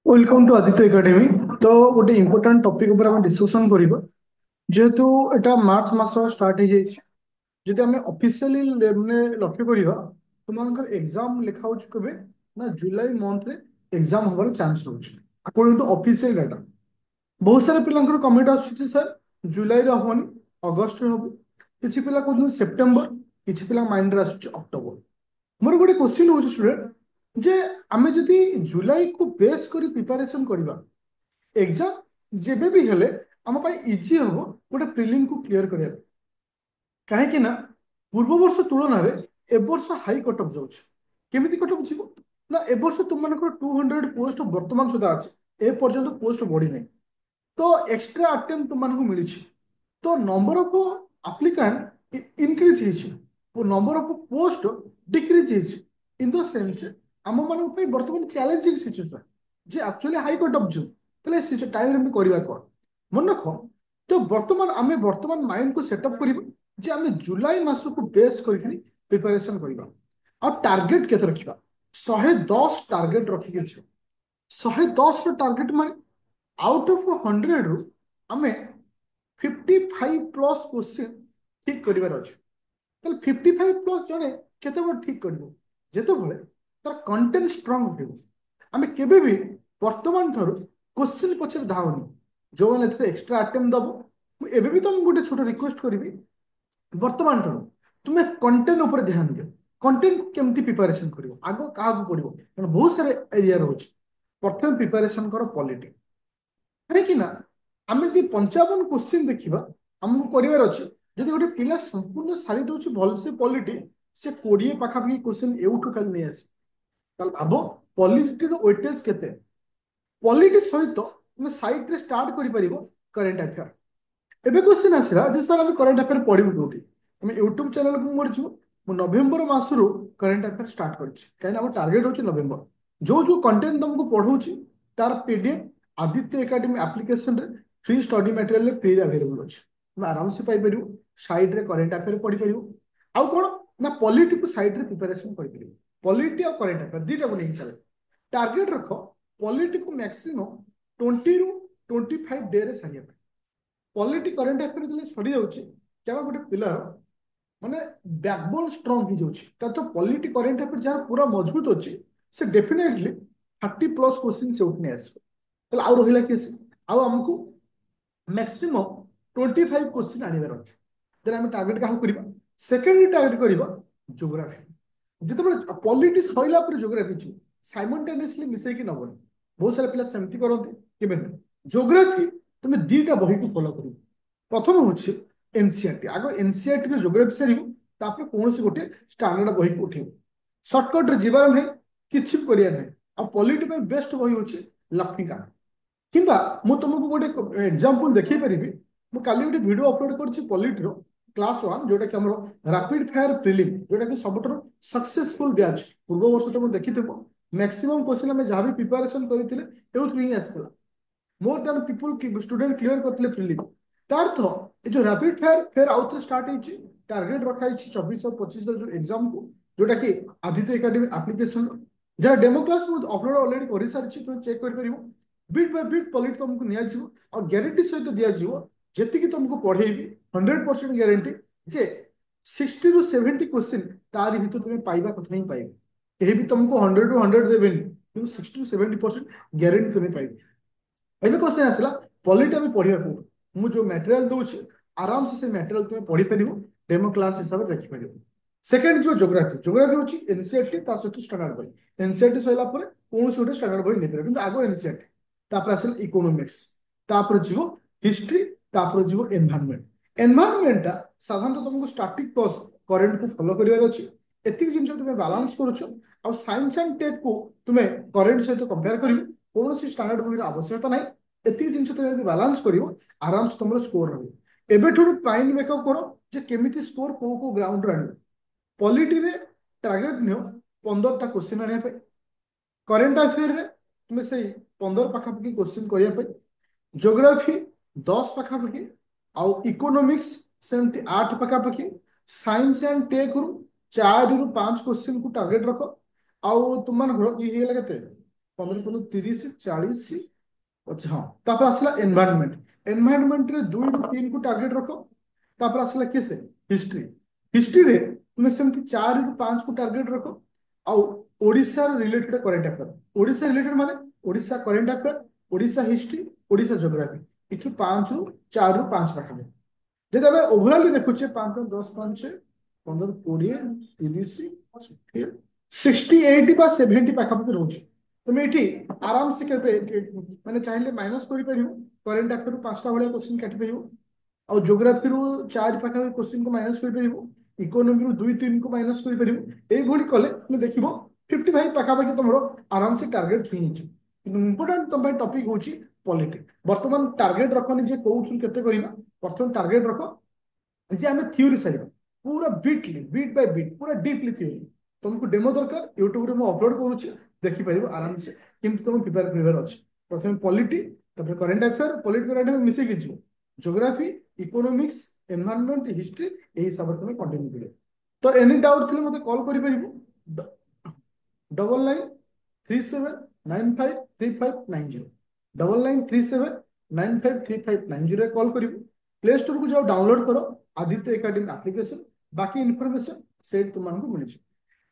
Welcome to Aditya academy. তো গোটে important topic উপরে আমি ডিসকসন করিবা। যেহেতু এটা মার্চ মাস স্টার্ট হয়ে যাইছে, যদি আমি অফিসিয়ালি মানে লক্ষ্য করিবা, তোমাଙ୍କର এক্সাম লেখা হচ্ছে কেবে না জুলাই মন্থরে এক্সাম হবার চান্স রହୁଛି আকর্ডিং টু অফিসিয়াল ডাটা। ବହୁତ ସାରା ପିଲାଙ୍କର କମେଣ୍ଟ ଆସୁଛି ସାର୍ ଜୁଲାଇରେ ହବନି, ଅଗଷ୍ଟରେ ହବ। କିଛି ପିଲା କହୁଛନ୍ତି ସେପ୍ଟେମ୍ବର, କିଛି ପିଲା ମାଇଣ୍ଡରେ ଆସୁଛି ଅକ୍ଟୋବର। ମୋର ଗୋଟେ କ୍ୱେଶ୍ଚିନ୍ ହଉଛି ଷ୍ଟୁଡେଣ୍ଟ, ଯେ ଆମେ ଯଦି ଜୁଲାଇକୁ ବେସ୍ କରି ପ୍ରିପାରେସନ କରିବା, ଏକ୍ସାମ ଯେବେ ବି ହେଲେ ଆମ ପାଇଁ ଇଜି ହବ ଗୋଟେ ପ୍ରିଲିମକୁ କ୍ଲିୟର କରିବା ପାଇଁ। କାହିଁକି ନା ପୂର୍ବ ବର୍ଷ ତୁଳନାରେ ଏ ବର୍ଷ ହାଇ କଟଅଫ୍ ଯାଉଛି। କେମିତି କଟଅଫ୍ ଯିବ ନା, ଏ ବର୍ଷ ତୁମମାନଙ୍କର 200 ପୋଷ୍ଟ ବର୍ତ୍ତମାନ ସୁଦ୍ଧା ଅଛି, ଏ ପର୍ଯ୍ୟନ୍ତ ପୋଷ୍ଟ ବଢିନାହିଁ। ତ ଏକ୍ସଟ୍ରା ଆଟେମ୍ପ ତୁମମାନଙ୍କୁ ମିଳିଛି, ତ ନମ୍ବର ଅଫ ଆପ୍ଲିକାଣ୍ଟ ଇନକ୍ରିଜ ହେଇଛି, ନମ୍ବର ଅଫ ପୋଷ୍ଟ ଡିକ୍ରିଜ ହେଇଛି। ଇନ୍ ଦ ସେନ୍ସ ଆମମାନଙ୍କ ପାଇଁ ବର୍ତ୍ତମାନ ଚ୍ୟାଲେଞ୍ଜିଂ ସିଚୁଏସନ, ଯେ ଆକ୍ଚୁଆଲି ହାଇ କଟଅଫ୍ ଯିବ, ତାହେଲେ ସେ ଟାଇମରେ ଆମେ କରିବା କ'ଣ? ମନେ ରଖ, ତ ବର୍ତ୍ତମାନ ଆମେ ମାଇଣ୍ଡକୁ ସେଟଅପ୍ କରିବା ଯେ ଆମେ ଜୁଲାଇ ମାସକୁ ବେସ୍ କରିକି ପ୍ରିପାରେସନ କରିବା। ଆଉ ଟାର୍ଗେଟ କେତେ ରଖିବା? 110 ଟାର୍ଗେଟ ରଖିକି ଯିବ। 110ର ଟାର୍ଗେଟ ମାନେ ଆଉଟ ଅଫ 100 ରୁ ଆମେ 55 ପ୍ଲସ୍ କ୍ୱେଶ୍ଚିନ୍ ଠିକ୍ କରିବାର ଅଛି। ତାହେଲେ 55 ପ୍ଲସ୍ ଜଣେ କେତେବେଳେ ଠିକ୍ କରିବ? ଯେତେବେଳେ ତାର କଣ୍ଟେଣ୍ଟ ଷ୍ଟ୍ରଙ୍ଗ ହେବ। ଆମେ କେବେ ବି ବର୍ତ୍ତମାନ ଠାରୁ କ୍ୱେଶ୍ଚିନ୍ ପଛରେ ଧାଉନି। ଯୋଉମାନେ ଏଥିରେ ଏକ୍ସଟ୍ରା ଆଟେମ୍ପ ଦବ, ମୁଁ ଏବେ ବି ତମକୁ ଗୋଟେ ଛୋଟ ରିକ୍ୱେଷ୍ଟ କରିବି, ବର୍ତ୍ତମାନ ଠାରୁ ତୁମେ କଣ୍ଟେଣ୍ଟ ଉପରେ ଧ୍ୟାନ ଦିଅ। କଣ୍ଟେଣ୍ଟ କେମିତି ପ୍ରିପାରେସନ କରିବ, ଆଗ କାହାକୁ ପଢିବ, କାରଣ ବହୁତ ସାରା ଏରିଆ ରହୁଛି। ପ୍ରଥମେ ପ୍ରିପାରେସନ କର ପଲିଟି। କାହିଁକି ନା ଆମେ ଯଦି 55 କ୍ୱେଶ୍ଚିନ୍ ଦେଖିବା, ଆମକୁ କରିବାର ଅଛି। ଯଦି ଗୋଟେ ପିଲା ସମ୍ପୂର୍ଣ୍ଣ ସାରି ଦଉଛି ଭଲସେ ପଲିଟି, ସେ 20 ପାଖାପାଖି କ୍ୱେଶ୍ଚିନ୍ ଏଉଠୁ ଖାଲି ନେଇ ଆସିବ। ତାହେଲେ ଭାବ ପଲିଟିର ୱେଟେଜ କେତେ। ପଲିଟି ସହିତ ତୁମେ ସାଇଡରେ ଷ୍ଟାର୍ଟ କରିପାରିବ କରେଣ୍ଟ ଆଫେୟାର। ଏବେ କ୍ୱେଶ୍ଚିନ୍ ଆସିଲା ଯେ ସାର୍ ଆମେ କରେଣ୍ଟ ଆଫେୟାର ପଢିବୁ କୋଉଠି? ଆମେ ୟୁଟ୍ୟୁବ ଚ୍ୟାନେଲକୁ ମୋର ଯିବ। ମୁଁ ନଭେମ୍ବର ମାସରୁ କରେଣ୍ଟ ଆଫେୟାର ଷ୍ଟାର୍ଟ କରିଛି, କାହିଁକିନା ଆମ ଟାର୍ଗେଟ ହଉଛି ନଭେମ୍ବର। ଯୋଉ ଯୋଉ କଣ୍ଟେଣ୍ଟ ତମକୁ ପଢଉଛି ତାର ପିଡିଏଫ ଆଦିତ୍ୟ ଏକାଡେମୀ ଆପ୍ଲିକେସନରେ ଫ୍ରି ଷ୍ଟଡି ମ୍ୟାଟେରିଆଲରେ ଫ୍ରିରେ ଆଭେଲେବଲ ଅଛି। ତୁମେ ଆରାମସେ ପାଇପାରିବ। ସାଇଡରେ କରେଣ୍ଟ ଆଫେୟାର ପଢିପାରିବ। ଆଉ କ'ଣ ନା ପଲିଟିକୁ ସାଇଡରେ ପ୍ରିପାରେସନ କରିପାରିବ। ପଲିଟି ଆଉ କରେଣ୍ଟ ଆଫେୟାର ଦିଟାକୁ ନେଇକି ଚାଲେ। ଟାର୍ଗେଟ ରଖ ପଲିଟିକୁ ମ୍ୟାକ୍ସିମମ୍ 20 ରୁ 25 ଡେରେ ସାରିବା ପାଇଁ। ପଲିଟି କରେଣ୍ଟ ଆଫେୟାର ଯେତେବେଳେ ସରିଯାଉଛି, ଯାହା ଗୋଟେ ପିଲାର ମାନେ ବ୍ୟାକବୋନ ଷ୍ଟ୍ରଙ୍ଗ ହେଇଯାଉଛି, ତାର ତ ପଲିଟି କରେଣ୍ଟ ଆଫେୟାର ଯାହାର ପୁରା ମଜବୁତ ଅଛି, ସେ ଡେଫିନେଟଲି 30 ପ୍ଲସ୍ କ୍ୱେଶ୍ଚିନ୍ ସେ ଉଠି ନେଇ ଆସିବ। ତାହେଲେ ଆଉ ରହିଲା କେସ୍, ଆଉ ଆମକୁ ମ୍ୟାକ୍ସିମମ୍ 25 କ୍ୱେଶ୍ଚିନ୍ ଆଣିବାର ଅଛି। ଦେନ୍ ଆମେ ଟାର୍ଗେଟ କାହାକୁ କରିବା? ସେକେଣ୍ଡ ଟାର୍ଗେଟ କରିବା ଜୋଗ୍ରାଫି। ଯେତେବେଳେ ପଲିଟି ସରିଲା ପରେ ଜୋଗ୍ରାଫି ଯିବ, ସାଇମଲଟେନିୟସଲି ମିଶେଇକି ନବନି। ବହୁତ ସାରା ପିଲା ସେମିତି କରନ୍ତି, କେବେ ନୁହେଁ। ଜୋଗ୍ରାଫି তুমি দুইটা বহিକୁ ଫଲୋ କରିବ। ପ୍ରଥମ ହଉଛି ଏନସିଆରଟି। ଆଗ ଏନସିଆରଟିରେ ଜୋଗ୍ରାଫି ସାରିବ, ତାପରେ କୌଣସି ଗୋଟେ ଷ୍ଟାଣ୍ଡାର୍ଡ ବହିକୁ ଉଠେଇବ। ସର୍ଟକଟରେ ଯିବାର ନାହିଁ, କିଛି ବି କରିବାର ନାହିଁ। ଆଉ ପଲିଟି ପାଇଁ ବେଷ୍ଟ ବହି ହଉଛି ଲକ୍ଷ୍ମୀକାନ୍ତ। କିମ୍ବା ମୁଁ ତୁମକୁ ଗୋଟେ ଏକ୍ସାମ୍ପଲ ଦେଖେଇ ପାରିବି। ମୁଁ କାଲି ଗୋଟେ ଭିଡ଼ିଓ ଅପଲୋଡ କରିଛି ପଲିଟିର କ୍ଲାସ୍ 1, ଯୋଉଟାକି ଆମର ରାପିଡ ଫାୟାର ପ୍ରିଲିମ୍, ଯୋଉଟାକି ସବୁଠାରୁ ସକ୍ସେସଫୁଲ ବ୍ୟାଚ୍। ପୂର୍ବ ବର୍ଷ ତମେ ଦେଖିଥିବ, ମ୍ୟାକ୍ସିମମ୍ କ୍ୱେଶ୍ଚିନ୍ ଆମେ ଯାହା ବି ପ୍ରିପାରେସନ କରିଥିଲେ ଏଉଥିରୁ ହିଁ ଆସିଥିଲା। More than people student clear करते प्रिलिम। तार अर्थ ये जो रैपिड फायर फेर आउट स्टार्ट होती, टार्गेट रखा 24-25 जो एग्जाम को, जोटा कि आदित्य एकाडेमी एप्लिकेशन जहाँ डेमो क्लास अपलोड ऑलरेडी कर सारी, तुम चेक कर बिट बाय बिट पॉलिट तुमको नियाजिव और ग्यारंटी सहित दिज्व। जी तुमको पढ़ेबी 100% ग्यारंटी जे 60 ରୁ 70 क्वेश्चन तारी भीतर तुम्हें पाइबा कथा ही पाइब। कहीं भी तुमको 100 ରୁ 100 देवेनि, कि 60-70% ग्यारंटी तुम्हें पाइब। ଏବେ क्वेश्चन आसला पॉलिटी आम पढ़ा कौन, मुझे मटेरियल दूसरी आराम से मटेरियल तुम्हें पढ़ी पार, डेमो क्लास हिसाब से देखिपार। सेकेंड जो जोग्राफी, जोग्राफी हूँ एनसीईआरटी सहित स्टैंडर्ड बही। एनसीईआरटी सरला कौन गोटे स्टैंडर्ड बही नहीं पारे, आग एनसीईआरटी, तापर आसला इकोनॉमिक्स, तापर जीव हिस्ट्री, तापर जीव एनवायरनमेंट। एनवायरनमेंटा साधारणतः तुमको स्टैटिक प्लस करेंट को फॉलो करिवार अछि। एतिक जिंस तुम बैलेंस करूछ, आ साइंस एंड टेक को तुम करेंट सहित कंपेयर करिवो, कौन स्टैंडर्ड बही आवश्यकता ना। एतिक जिंस तुम यदि बैलेंस करिवो, आराम से तुम स्कोर रहिबो। एबेठू फाइंड मेकअप करो जे केमिति स्कोर को ग्राउंड रे आनिबो। पॉलिटी रे टार्गेट नियो 15टा क्वेश्चन आने पे। करेंट अफेयर रे तुम से 15 पाखापाखि क्वेश्चन करिया पे। ज्योग्राफी 10 पाखापाखि, आउ इकोनॉमिक्स सेमती 8 पाखापाखि। साइंस एंड टेक रु 4 ରୁ 5 क्वेश्चन को टार्गेट रख। आउ तुम ये होगा के 15 15 30 40। अच्छा हाँ तापर आसला एनवायरनमेंट। एनवायरनमेंट रे 2 ରୁ 3 को टार्गेट रख। तापर आसला किसे हिस्ट्री। हिस्ट्री रे तुम सेमती 4 ରୁ 5 को टार्गेट रख। आउ Odisha related current affair Odisha related माने Odisha current affair Odisha history Odisha geography इथु 5 ରୁ 4 ରୁ 5 पाखे जब आम ओभराली देखुचे 5 10 15 20 30 60 80 पाखापाखि रोचे तुम ये आराम से माने चाहिए माइनस कर करेन्ट अफेयर 5टा भाया क्वेश्चन काटि पार और जोग्राफी 4 पाखापाखि क्वेश्चन को माइनस कर इकोनोमी 2 3 को माइनस कर कले तुम देख 55 पाखापाखि तुम आराम से टार्गेट छुई इंपोर्टाट तुम टपिक हूँ पॉलिटिक्स बर्तमान टार्गेट रखनी जे कौन केते करबा प्रथम टार्गेट रख जे आम थ्योरी सारा पूरा बीट बाय बीट पूरा डीपली थ्योरी तुमको डेमो दरकार यूट्यूब रे अपलोड करुच्ची देखिपर आराम से किमती तुम प्रिपेयर अच्छे प्रथम polity current affair polity current affair मिसेक ज्योग्राफी इकोनॉमिक्स एनवायरनमेंट हिस्ट्री यही हिसाब से तुम कंटिन्यू कर तो एनी डाउट थे मत कॉल कर 9937953590 9937953590 कॉल कर प्ले स्टोर को जाओ डाउनलोड करो आदित्य एकेडमी एप्लिकेशन बाकी इनफॉरमेशन सेट तुमको मिल